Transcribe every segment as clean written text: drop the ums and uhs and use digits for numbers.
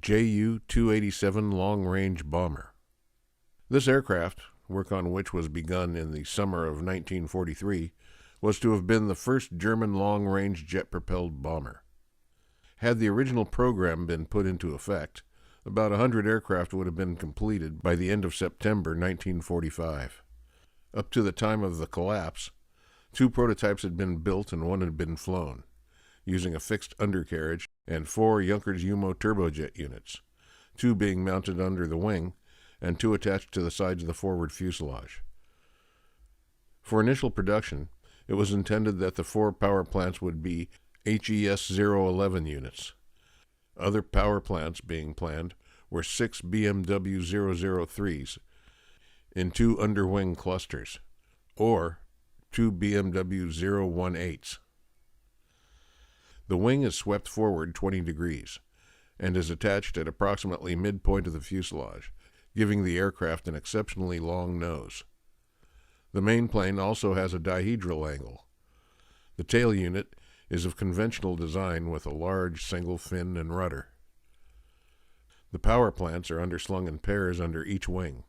Ju-287 long-range bomber. This aircraft, work on which was begun in the summer of 1943, was to have been the first German long-range jet-propelled bomber. Had the original program been put into effect, about 100 aircraft would have been completed by the end of September 1945. Up to the time of the collapse, 2 prototypes had been built and 1 had been flown, using a fixed undercarriage and 4 Junkers UMO turbojet units, 2 being mounted under the wing and 2 attached to the sides of the forward fuselage. For initial production, it was intended that the 4 power plants would be HES-011 units. Other power plants being planned were 6 BMW 003s in 2 underwing clusters, or 2 BMW 018s. The wing is swept forward 20 degrees and is attached at approximately midpoint of the fuselage, giving the aircraft an exceptionally long nose. The main plane also has a dihedral angle. The tail unit is of conventional design with a large single fin and rudder. The power plants are underslung in pairs under each wing.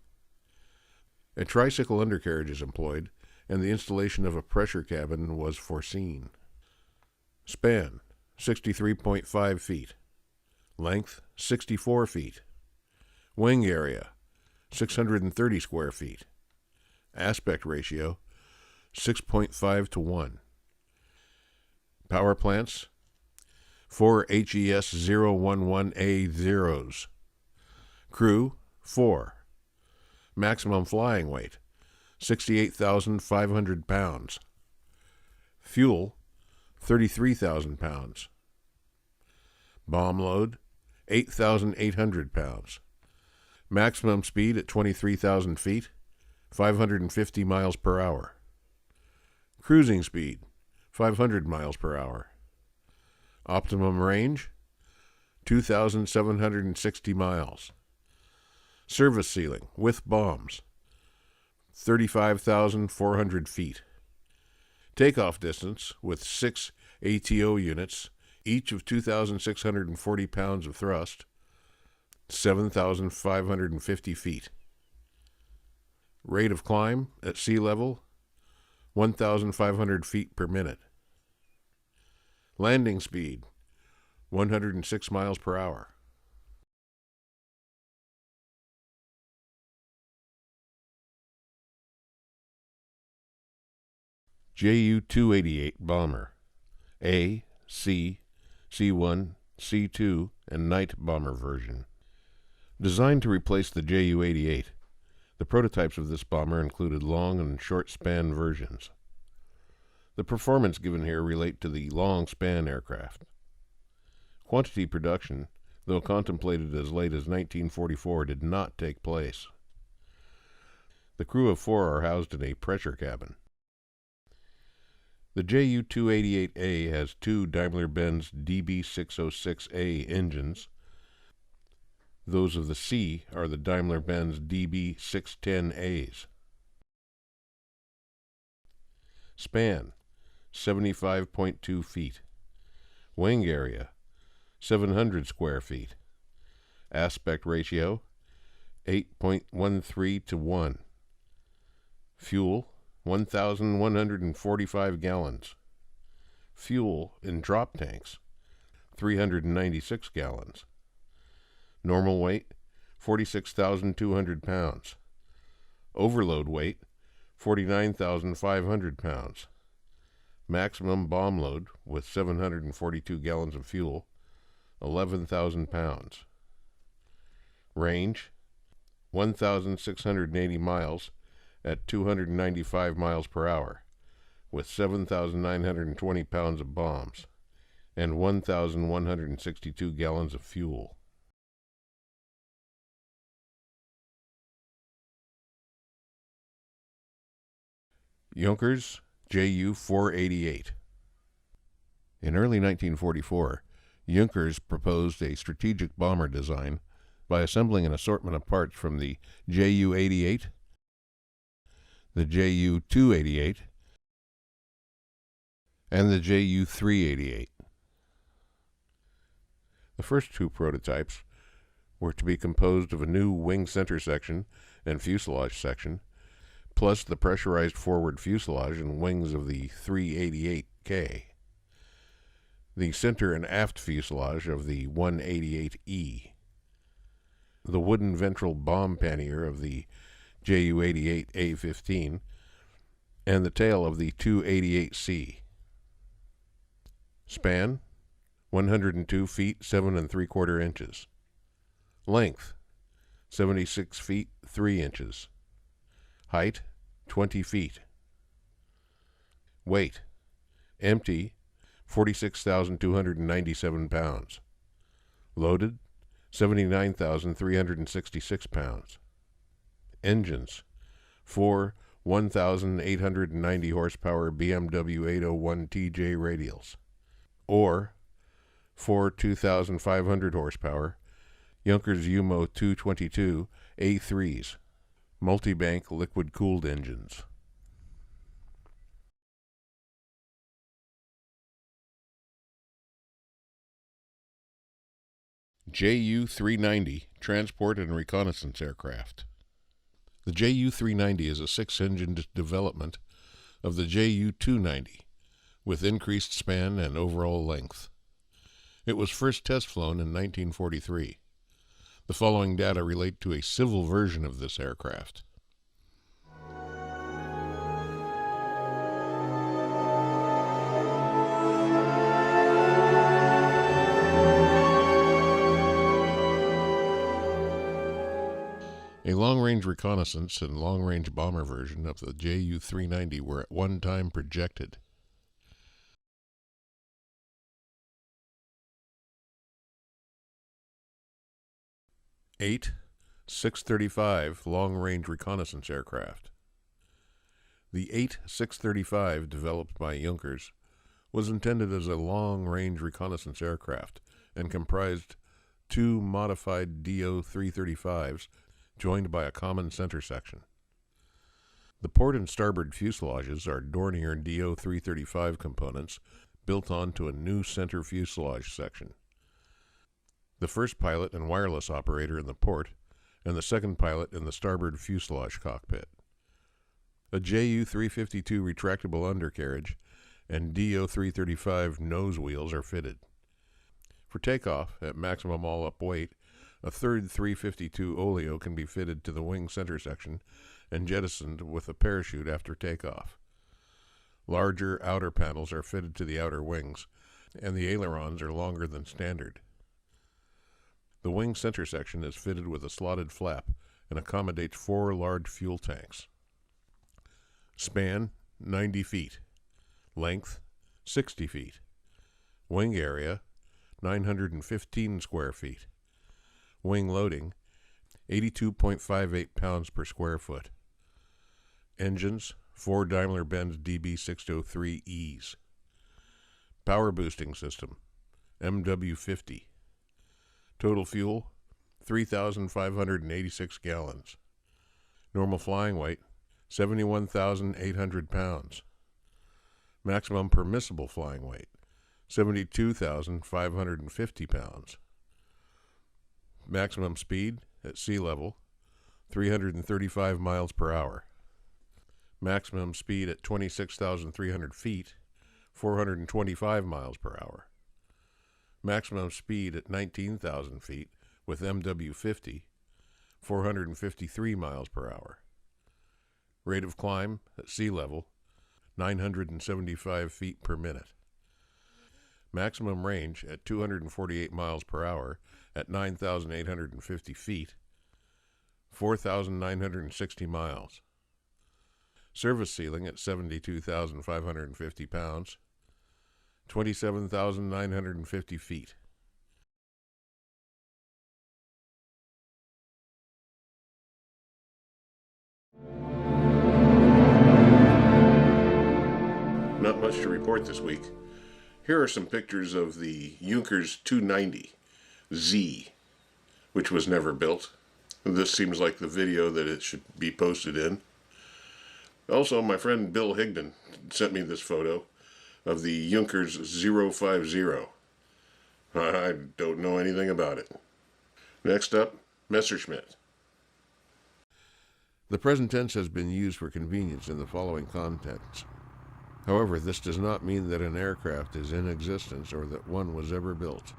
A tricycle undercarriage is employed, and the installation of a pressure cabin was foreseen. Span, 63.5 feet. Length, 64 feet. Wing area, 630 square feet. Aspect ratio, 6.5 to 1. Power plants, 4 HES-011A Zeros. Crew, 4. Maximum flying weight, 68,500 pounds. Fuel, 33,000 pounds. Bomb load, 8,800 pounds. Maximum speed at 23,000 feet, 550 miles per hour. Cruising speed, 500 miles per hour. Optimum range, 2,760 miles. Service ceiling, with bombs, 35,400 feet. Takeoff distance, with 6 ATO units, each of 2,640 pounds of thrust, 7,550 feet. Rate of climb at sea level, 1,500 feet per minute. Landing speed, 106 miles per hour. Ju-288 bomber, A, C, C-1, C-2, and night bomber version. Designed to replace the Ju-88, the prototypes of this bomber included long and short span versions. The performance given here relate to the long span aircraft. Quantity production, though contemplated as late as 1944, did not take place. The crew of 4 are housed in a pressure cabin. The Ju-288A has 2 Daimler-Benz DB606A engines. Those of the C are the Daimler-Benz DB610As. Span, 75.2 feet. Wing area, 700 square feet. Aspect ratio, 8.13 to 1. Fuel, 1,145 gallons. Fuel in drop tanks, 396 gallons. Normal weight, 46,200 pounds. Overload weight, 49,500 pounds. Maximum bomb load, with 742 gallons of fuel, 11,000 pounds. Range, 1,680 miles at 295 miles per hour, with 7,920 pounds of bombs, and 1,162 gallons of fuel. Junkers Ju-488. In early 1944, Junkers proposed a strategic bomber design by assembling an assortment of parts from the Ju-88, the Ju-288, and the Ju-388. The first 2 prototypes were to be composed of a new wing center section and fuselage section, plus the pressurized forward fuselage and wings of the 388K. The center and aft fuselage of the 188E. The wooden ventral bomb pannier of the Ju-88A-15, and the tail of the 288C. Span, 102 feet 7 3/4 inches. Length, 76 feet 3 inches. Height, 20 feet. Weight, empty, 46,297 pounds. Loaded, 79,366 pounds. Engines, 4 1,890 horsepower BMW 801 TJ radials, or 4 2,500 horsepower Junkers Umo 222 A3s, multi-bank liquid-cooled engines. Ju-390 transport and reconnaissance aircraft. The Ju-390 is a six-engined development of the Ju-290 with increased span and overall length. It was first test flown in 1943. The following data relate to a civil version of this aircraft. A long-range reconnaissance and long-range bomber version of the Ju-390 were at one time projected. Eight 635 long-range reconnaissance aircraft. The 8 635, developed by Junkers, was intended as a long-range reconnaissance aircraft and comprised two modified Do-335s joined by a common center section. The port and starboard fuselages are Dornier Do-335 components built onto a new center fuselage section. The first pilot and wireless operator in the port, and the second pilot in the starboard fuselage cockpit. A Ju-352 retractable undercarriage and Do-335 nose wheels are fitted. For takeoff, at maximum all-up weight, a third 352 Oleo can be fitted to the wing center section and jettisoned with a parachute after takeoff. Larger outer panels are fitted to the outer wings, and the ailerons are longer than standard. The wing center section is fitted with a slotted flap and accommodates 4 large fuel tanks. Span, 90 feet. Length, 60 feet. Wing area, 915 square feet. Wing loading, 82.58 pounds per square foot. Engines, 4 Daimler-Benz DB603Es. Power boosting system, MW50. Total fuel, 3,586 gallons. Normal flying weight, 71,800 pounds. Maximum permissible flying weight, 72,550 pounds. Maximum speed at sea level, 335 miles per hour. Maximum speed at 26,300 feet, 425 miles per hour. Maximum speed at 19,000 feet with MW50, 453 miles per hour. Rate of climb at sea level, 975 feet per minute. Maximum range at 248 miles per hour at 9,850 feet, 4,960 miles. Service ceiling at 72,550 pounds, 27,950 feet. Not much to report this week. Here are some pictures of the Junkers 290 Z, which was never built. This seems like the video that it should be posted in. Also, my friend Bill Higdon sent me this photo of the Junkers 050. I don't know anything about it. Next up, Messerschmitt. The present tense has been used for convenience in the following contexts. However, this does not mean that an aircraft is in existence or that one was ever built.